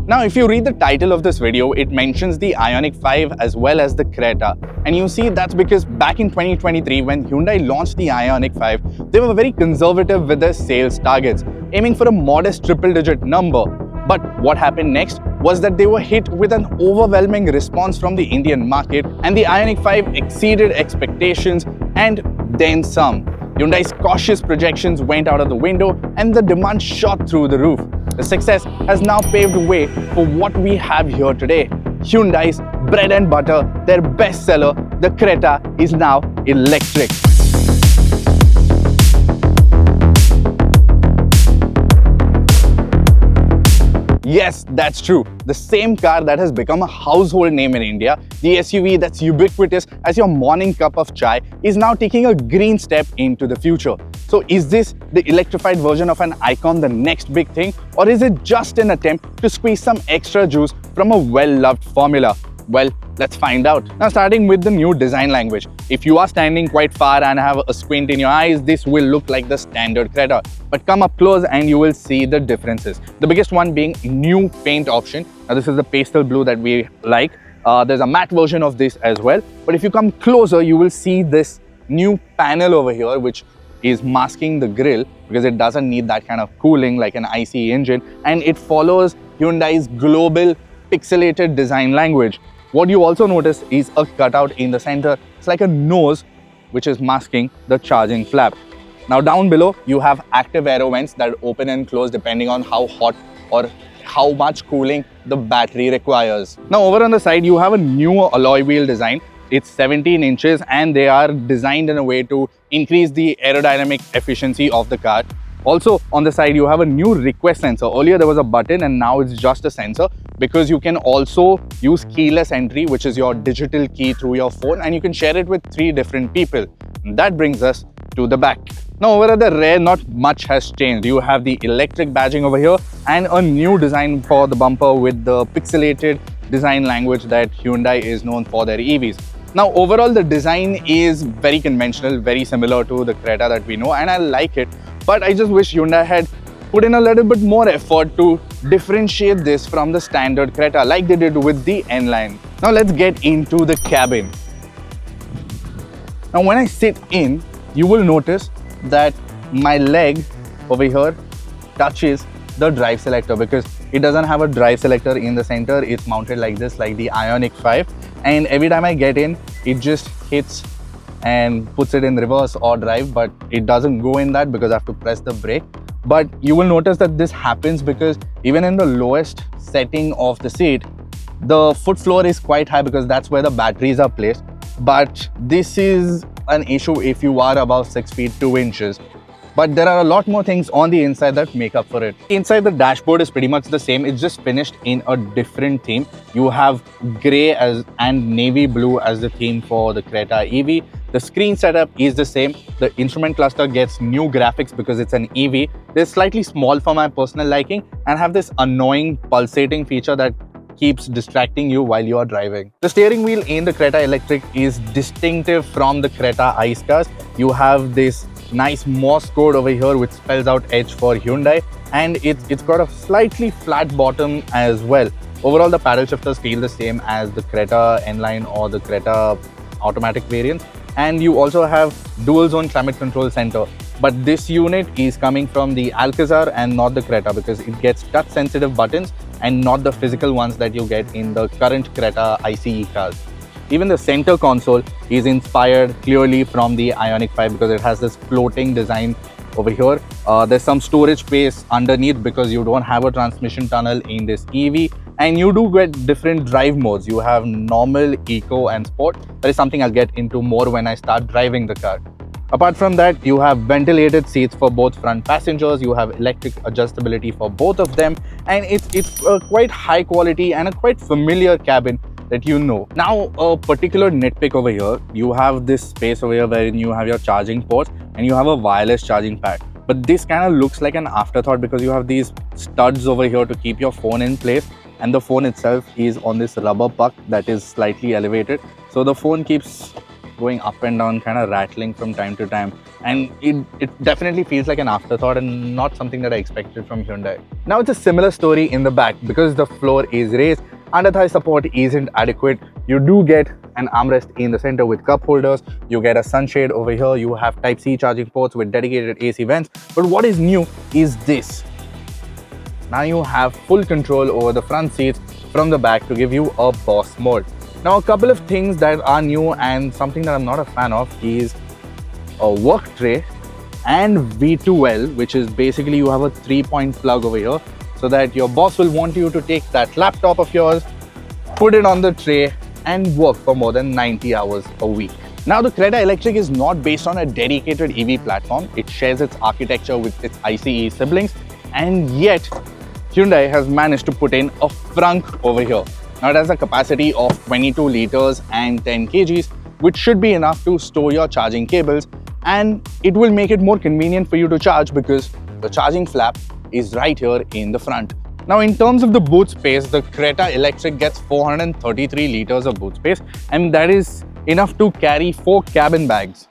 Now, if you read the title of this video, it mentions the Ioniq 5 as well as the Creta. And you see that's because back in 2023, when Hyundai launched the Ioniq 5, they were very conservative with their sales targets, aiming for a modest triple-digit number. But what happened next was that they were hit with an overwhelming response from the Indian market, and the Ioniq 5 exceeded expectations and then some. Hyundai's cautious projections went out of the window and the demand shot through the roof. The success has now paved the way for what we have here today. Hyundai's bread and butter, their bestseller, the Creta, is now electric. Yes, that's true. The same car that has become a household name in India, the SUV that's ubiquitous as your morning cup of chai, is now taking a green step into the future. So is this the electrified version of an icon, the next big thing? Or is it just an attempt to squeeze some extra juice from a well-loved formula? Well, let's find out. Now, starting with the new design language. If you are standing quite far and have a squint in your eyes, this will look like the standard Creta. But come up close and you will see the differences. The biggest one being new paint option. Now, this is the pastel blue that we like. There's a matte version of this as well. But if you come closer, you will see this new panel over here, which is masking the grille because it doesn't need that kind of cooling like an ICE engine. And it follows Hyundai's global pixelated design language. What you also notice is a cutout in the center. It's like a nose which is masking the charging flap. Now down below, you have active aero vents that open and close depending on how hot or how much cooling the battery requires. Now over on the side, you have a new alloy wheel design. It's 17 inches and they are designed in a way to increase the aerodynamic efficiency of the car. Also on the side, you have a new request sensor. Earlier there was a button and now it's just a sensor, because you can also use keyless entry, which is your digital key through your phone, and you can share it with 3 different people. And that brings us to the back. Now over at the rear, not much has changed. You have the electric badging over here and a new design for the bumper with the pixelated design language that Hyundai is known for their EVs. Now overall, the design is very conventional, very similar to the Creta that we know, and I like it. But I just wish Hyundai had put in a little bit more effort to differentiate this from the standard Creta like they did with the N-Line. Now let's get into the cabin. Now when I sit in, you will notice that my leg over here touches the drive selector because it doesn't have a drive selector in the center. It's mounted like this, like the Ioniq 5. And every time I get in, it just hits and puts it in reverse or drive, but it doesn't go in that because I have to press the brake. But you will notice that this happens because even in the lowest setting of the seat, the foot floor is quite high because that's where the batteries are placed. But this is an issue if you are above 6 feet 2 inches. But there are a lot more things on the inside that make up for it. Inside, the dashboard is pretty much the same. It's just finished in a different theme. You have grey and navy blue as the theme for the Creta EV. The screen setup is the same. The instrument cluster gets new graphics because it's an EV. They're slightly small for my personal liking and have this annoying pulsating feature that keeps distracting you while you are driving. The steering wheel in the Creta Electric is distinctive from the Creta ICE cars. You have this nice Morse code over here which spells out H for Hyundai, and it's got a slightly flat bottom as well. Overall, the paddle shifters feel the same as the Creta N-Line or the Creta automatic variant, and you also have dual zone climate control center. But this unit is coming from the Alcazar and not the Creta because it gets touch sensitive buttons and not the physical ones that you get in the current Creta ICE cars. Even the center console is inspired clearly from the Ioniq 5 because it has this floating design over here. There's some storage space underneath because you don't have a transmission tunnel in this EV, and you do get different drive modes. You have normal, eco and sport. That is something I'll get into more when I start driving the car. Apart from that, you have ventilated seats for both front passengers. You have electric adjustability for both of them, and it's a quite high quality and a quite familiar cabin that you know. Now, a particular nitpick over here, you have this space over here wherein you have your charging ports and you have a wireless charging pad. But this kind of looks like an afterthought because you have these studs over here to keep your phone in place, and the phone itself is on this rubber puck that is slightly elevated. So the phone keeps going up and down, kind of rattling from time to time. And it definitely feels like an afterthought and not something that I expected from Hyundai. Now it's a similar story in the back. Because the floor is raised, under-thigh support isn't adequate. You do get an armrest in the center with cup holders. You get a sunshade over here. You have Type-C charging ports with dedicated AC vents. But what is new is this. Now you have full control over the front seats from the back to give you a boss mode. Now a couple of things that are new and something that I'm not a fan of is a work tray and V2L, which is basically you have a 3-point plug over here so that your boss will want you to take that laptop of yours, put it on the tray and work for more than 90 hours a week. Now the Creta Electric is not based on a dedicated EV platform. It shares its architecture with its ICE siblings, and yet Hyundai has managed to put in a frunk over here. Now it has a capacity of 22 liters and 10 kgs, which should be enough to store your charging cables, and it will make it more convenient for you to charge because the charging flap is right here in the front. Now in terms of the boot space, the Creta Electric gets 433 liters of boot space, and that is enough to carry 4 cabin bags.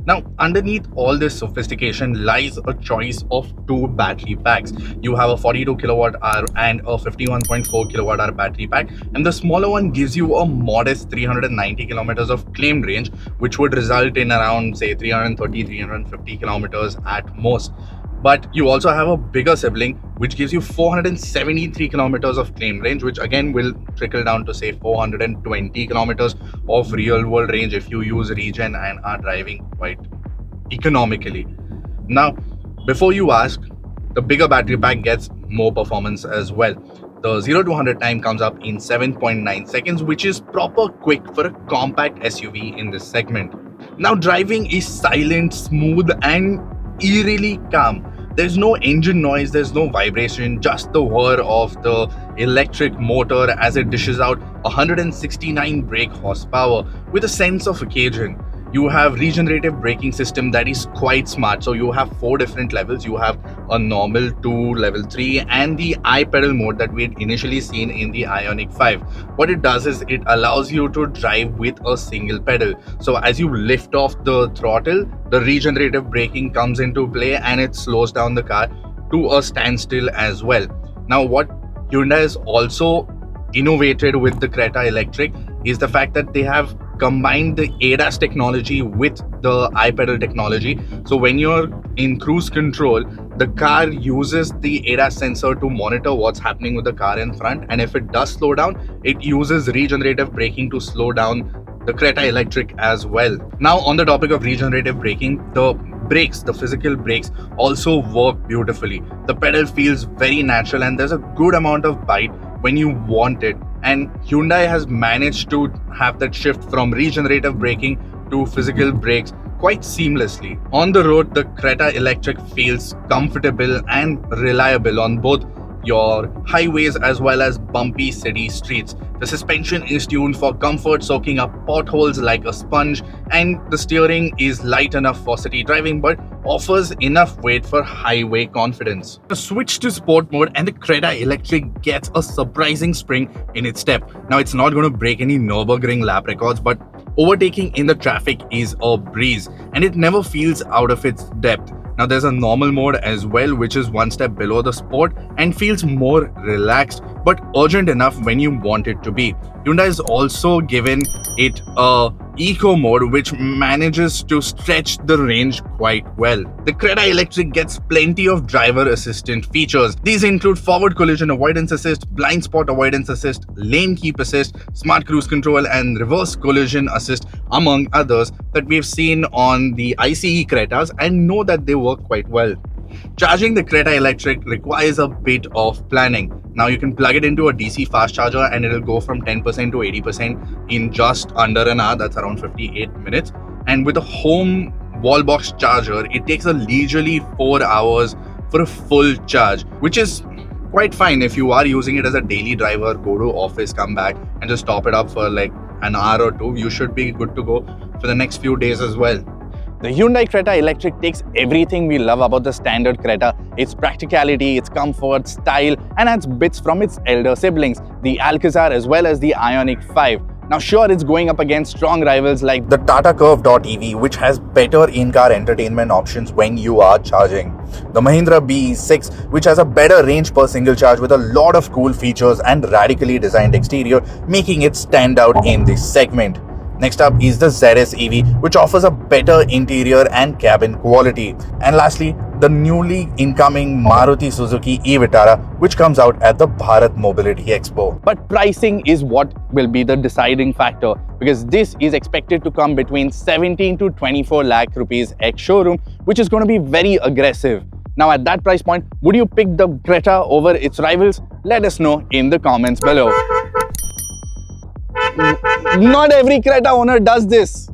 Now, underneath all this sophistication lies a choice of 2 battery packs. You have a 42 kilowatt hour and a 51.4 kilowatt hour battery pack, and the smaller one gives you a modest 390 kilometers of claimed range, which would result in around say 330-350 kilometers at most. But you also have a bigger sibling which gives you 473 kilometers of claim range, which again will trickle down to say 420 kilometers of real world range if you use regen and are driving quite economically. Now, before you ask, the bigger battery pack gets more performance as well. The 0 to 100 time comes up in 7.9 seconds, which is proper quick for a compact SUV in this segment. Now, driving is silent, smooth and eerily calm. There's no engine noise, there's no vibration, just the whir of the electric motor as it dishes out 169 brake horsepower with a sense of occasion. You have regenerative braking system that is quite smart. So you have 4 different levels. You have a normal, 2, level 3 and the I-pedal mode that we had initially seen in the Ioniq 5. What it does is it allows you to drive with a single pedal. So as you lift off the throttle, the regenerative braking comes into play and it slows down the car to a standstill as well. Now what Hyundai has also innovated with the Creta Electric is the fact that they have combined the ADAS technology with the I-pedal technology. So when you're in cruise control, the car uses the ADAS sensor to monitor what's happening with the car in front, and if it does slow down, it uses regenerative braking to slow down the Creta Electric as well. Now on the topic of regenerative braking, the brakes, the physical brakes also work beautifully. The pedal feels very natural and there's a good amount of bite when you want it, and Hyundai has managed to have that shift from regenerative braking to physical brakes quite seamlessly. On the road, the Creta Electric feels comfortable and reliable on both your highways as well as bumpy city streets. The suspension is tuned for comfort, soaking up potholes like a sponge, and the steering is light enough for city driving but offers enough weight for highway confidence. The switch to sport mode and the Creta Electric gets a surprising spring in its step. Now it's not going to break any Nürburgring lap records, but overtaking in the traffic is a breeze and it never feels out of its depth. Now there's a normal mode as well, which is 1 step below the sport and feels more relaxed but urgent enough when you want it to be. Hyundai has also given it a eco mode which manages to stretch the range quite well. The Creta Electric gets plenty of driver assistant features. These include forward collision avoidance assist, blind spot avoidance assist, lane keep assist, smart cruise control and reverse collision assist, among others that we've seen on the ICE Cretas and know that they work quite well. Charging the Creta Electric requires a bit of planning. Now you can plug it into a DC fast charger and it'll go from 10% to 80% in just under an hour. That's around 58 minutes. And with a home wall box charger, it takes a leisurely 4 hours for a full charge, which is quite fine if you are using it as a daily driver, go to office, come back and just top it up for like an hour or two. You should be good to go for the next few days as well. The Hyundai Creta Electric takes everything we love about the standard Creta, its practicality, its comfort, style, and adds bits from its elder siblings, the Alcazar as well as the Ioniq 5. Now sure, it's going up against strong rivals like the Tata Curvv.ev, which has better in-car entertainment options when you are charging. The Mahindra BE6, which has a better range per single charge with a lot of cool features and radically designed exterior, making it stand out in this segment. Next up is the ZS EV, which offers a better interior and cabin quality. And lastly, the newly incoming Maruti Suzuki Vitara, which comes out at the Bharat Mobility Expo. But pricing is what will be the deciding factor, because this is expected to come between 17 to 24 lakh rupees ex-showroom, which is going to be very aggressive. Now at that price point, would you pick the Creta over its rivals? Let us know in the comments below. Not every Creta owner does this.